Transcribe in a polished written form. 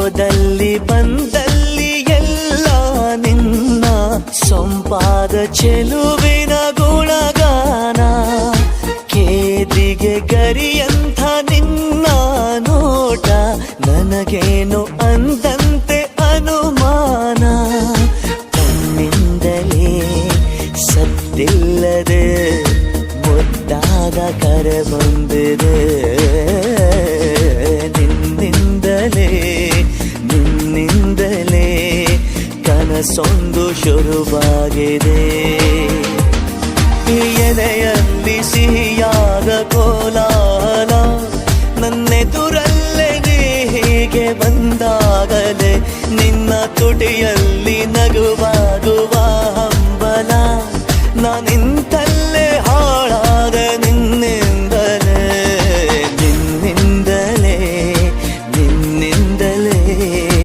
ಹೋದಲ್ಲಿ ಬಂದಲ್ಲಿ ಎಲ್ಲ ನಿನ್ನ ಸೊಂಪಾದ ಚೆಲುವಿನ ಗುಣಗಾನ. ಕೇದಿಗೆ ಗರಿಯಂಥ ನಿನ್ನ ನೋಟ ನನಗೇನು ಅಂದಂತೆ ಅನುಮಾನ. ಕಣ್ಣಿಂದಲೇ ಸದ್ದಿಲ್ಲದೆ ಮುದ್ದಾದ ಕರೆ ಬಂದಿದೆ. ನಿನ್ನಿಂದಲೇ ಕನಸೊಂದು ಶುರುವಾಗಿದೆ. ಎದೆಯಲ್ಲಿ ಸಿಹಿಯಾದ ಕೋಲಾಹಲ ನನ್ನೆದುರಲ್ಲೇ ನೀ ಹೀಗೆ ಬಂದಾಗಲೇ ನಿನ್ನ ತುಟಿಯಲ್ಲಿ ನಗುವಾಗುವ ಹಂಬಲ. ನಾನಿಂತ